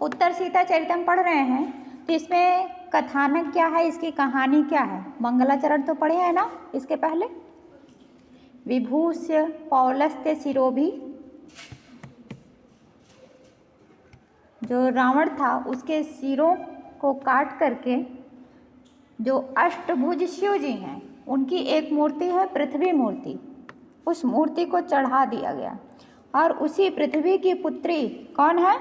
उत्तर सीता चरितम पढ़ रहे हैं तो इसमें कथानक क्या है, इसकी कहानी क्या है? मंगलाचरण तो पढ़े हैं ना इसके पहले। विभूष्य पौलस्त्य शिरोभि, जो रावण था उसके सिरों को काट करके जो अष्टभुज शिव जी हैं उनकी एक मूर्ति है पृथ्वी मूर्ति, उस मूर्ति को चढ़ा दिया गया। और उसी पृथ्वी की पुत्री कौन है?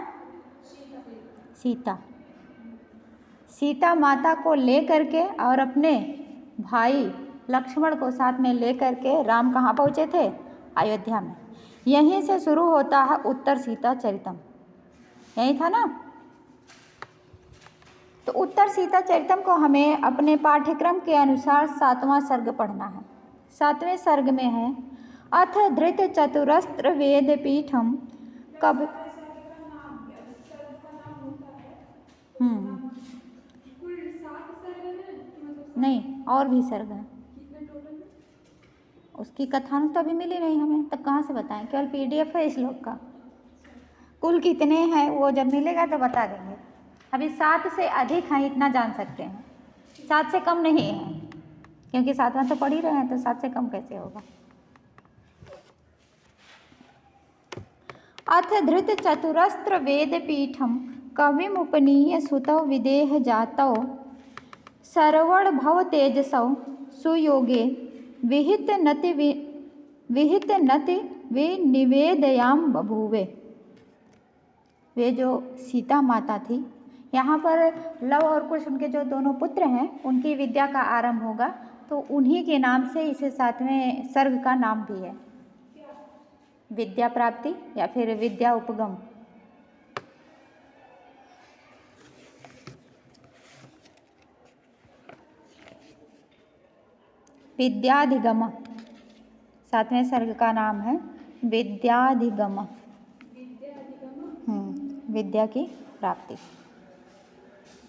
सीता। सीता माता को ले करके और अपने भाई लक्ष्मण को साथ में ले करके राम कहाँ पहुँचे थे? अयोध्या में। यहीं से शुरू होता है उत्तर सीता चरितम, यही था ना। तो उत्तर सीता चरितम को हमें अपने पाठ्यक्रम के अनुसार 7वां सर्ग पढ़ना है। 7वें सर्ग में है अथ धृत चतुरस्त्र वेद पीठम कब। नहीं, और भी सर्ग है। उसकी कथानक तो अभी मिली नहीं हमें, तब कहाँ से बताएं? केवल PDF है इस श्लोक का। कुल कितने हैं वो जब मिलेगा तो बता देंगे। अभी 7 से अधिक हैं इतना जान सकते हैं, 7 से कम नहीं है, क्योंकि 7वां तो पढ़ ही रहे हैं तो 7 से कम कैसे होगा। अथ धृत चतुरस्त्र वेद पीठम कविमुपनीय सुतौ विदेह जातौ सरवण भव तेजसौ सुयोगे विहित नति विनिवेदयाम बभूवे। वे जो सीता माता थी, यहाँ पर लव और कुश उनके जो दोनों पुत्र हैं उनकी विद्या का आरंभ होगा, तो उन्हीं के नाम से इसे 7वें सर्ग का नाम भी है, विद्या प्राप्ति या फिर विद्या उपगम। विद्याधिगम 7वें सर्ग का नाम है विद्याधिगम, विद्या की प्राप्ति।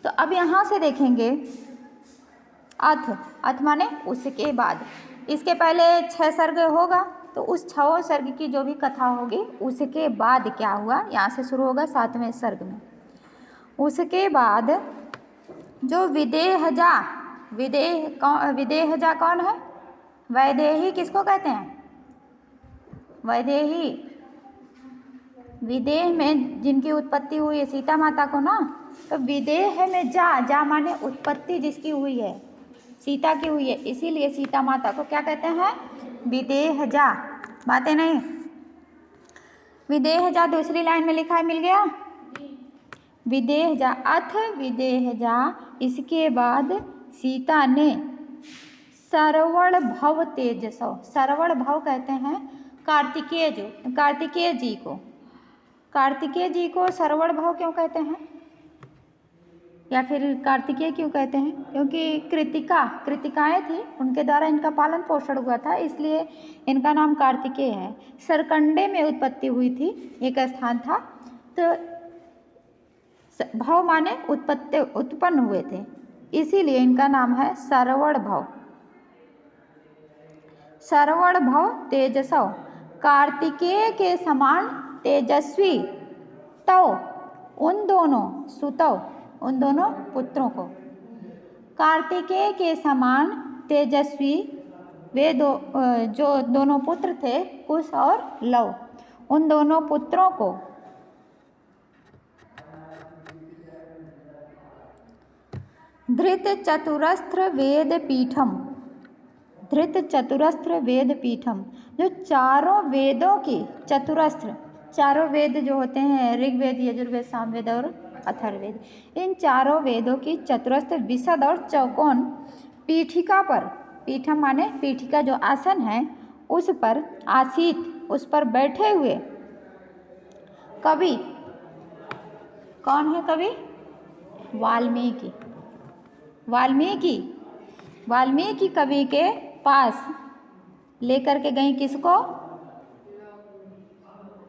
तो अब यहाँ से देखेंगे अथ माने उसके बाद। इसके पहले 6 सर्ग होगा, तो उस 6 सर्ग की जो भी कथा होगी उसके बाद क्या हुआ, यहाँ से शुरू होगा 7वें सर्ग में। उसके बाद जो विदेहजा, विदेहजा कौन है? वैदेही किसको कहते हैं? वैदेही, विदेह में जिनकी उत्पत्ति हुई है सीता माता को ना, तो विदेह में जा माने उत्पत्ति जिसकी हुई है, सीता की हुई है, इसीलिए सीता माता को क्या कहते हैं? विदेहजा। बातें नहीं, विदेहजा दूसरी लाइन में लिखा है, मिल गया? विदेहजा अथ विदेहजा, इसके बाद सीता ने सरवण भव तेजसौ, सरवण भव कहते हैं कार्तिकेय जी को। कार्तिकेय जी को सरवण भव क्यों कहते हैं या फिर कार्तिकेय क्यों कहते हैं? क्योंकि कृतिकाएँ थी, उनके द्वारा इनका पालन पोषण हुआ था, इसलिए इनका नाम कार्तिकेय है। सरकंडे में उत्पत्ति हुई थी, एक स्थान था, तो भव माने उत्पन्न हुए थे, इसीलिए इनका नाम है सरवण भव। सरवण भव तेजसौ, कार्तिकेय के समान तेजस्वी, तौ उन दोनों सुतौ, उन दोनों पुत्रों को, कार्तिकेय के समान तेजस्वी वे जो दोनों पुत्र थे कुश और लव, उन दोनों पुत्रों को धृत चतुरस्त्र वेद पीठम, धृत चतुरस्त्र वेद पीठम, जो चारों वेदों की चतुरस्त्र, चारों वेद जो होते हैं ऋग्वेद, यजुर्वेद, सामवेद और अथर्ववेद, इन चारों वेदों की चतुरस्त्र विशद और चौकोन पीठिका पर, पीठम माने पीठिका जो आसन है उस पर आसीत, उस पर बैठे हुए कवि, कौन है कवि? वाल्मीकि। वाल्मीकि कवि के पास लेकर के गई किसको?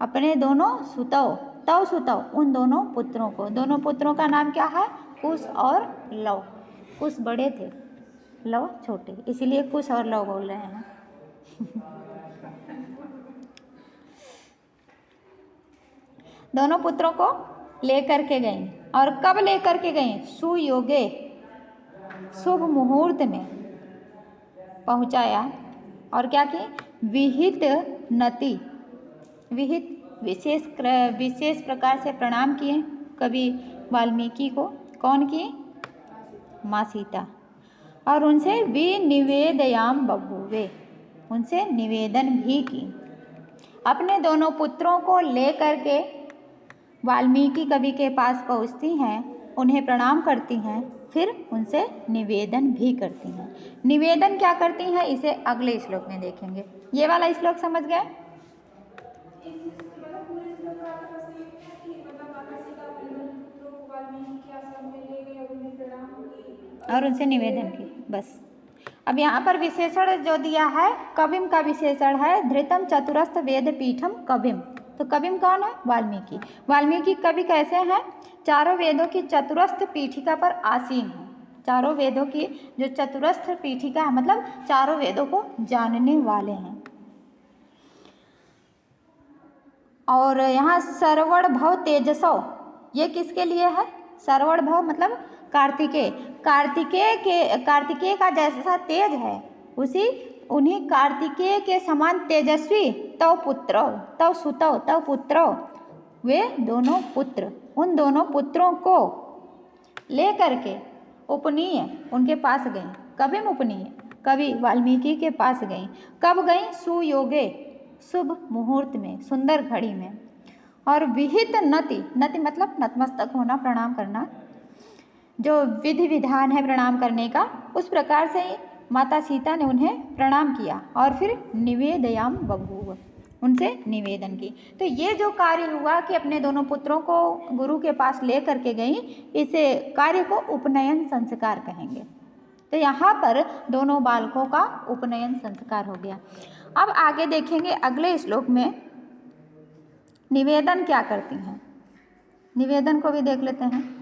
अपने दोनों सुतौ, उन दोनों पुत्रों को। दोनों पुत्रों का नाम क्या है? कुश और लव। कुश बड़े थे, लव छोटे, इसीलिए कुश और लव बोल रहे हैं। दोनों पुत्रों को लेकर के गईं। और कब लेकर के गईं? सुयोगे, शुभ मुहूर्त में पहुंचाया। और क्या की? विहित नति, विहित विशेष प्रकार से प्रणाम किए कवि वाल्मीकि को। कौन किए? माँ सीता। और उनसे विनिवेदयाम बभूवे, उनसे निवेदन भी की। अपने दोनों पुत्रों को लेकर के वाल्मीकि कवि के पास पहुँचती हैं, उन्हें प्रणाम करती हैं, फिर उनसे निवेदन भी करती हैं। निवेदन क्या करती हैं इसे अगले श्लोक में देखेंगे। ये वाला श्लोक समझ गए? और उनसे निवेदन की, बस। अब यहाँ पर विशेषण जो दिया है, कविम का विशेषण है धृतम चतुरस्थ वेद पीठम कविम। तो कविम कौन है? वाल्मीकि। वाल्मीकि कवि कैसे हैं? चारों वेदों की चतुरस्थ पीठिका पर आसीन हैं। चारों वेदों की जो चतुरस्थ पीठिका है, मतलब चारों वेदों को जानने वाले हैं। और यहाँ सरवण भव तेजसो, ये किसके लिए है? सरवण भव मतलब कार्तिकेय। कार्तिकेय का जैसा तेज है, उन्हीं कार्तिकेय के समान तेजस्वी तव पुत्र, तव सुतव, तव पुत्र, वे दोनों पुत्र, उन दोनों पुत्रों को लेकर के उपनीय उनके पास गई। कविम उपनीय, कवि वाल्मीकि के पास गई। कब गई? सुयोगे, शुभ मुहूर्त में, सुंदर घड़ी में। और विहित नति, नति मतलब नतमस्तक होना, प्रणाम करना, जो विधि विधान है प्रणाम करने का, उस प्रकार से माता सीता ने उन्हें प्रणाम किया। और फिर निवेदयाम बभूव, उनसे निवेदन की। तो ये जो कार्य हुआ कि अपने दोनों पुत्रों को गुरु के पास ले करके गई, इस कार्य को उपनयन संस्कार कहेंगे। तो यहाँ पर दोनों बालकों का उपनयन संस्कार हो गया। अब आगे देखेंगे अगले श्लोक में निवेदन क्या करती हैं। निवेदन को भी देख लेते हैं।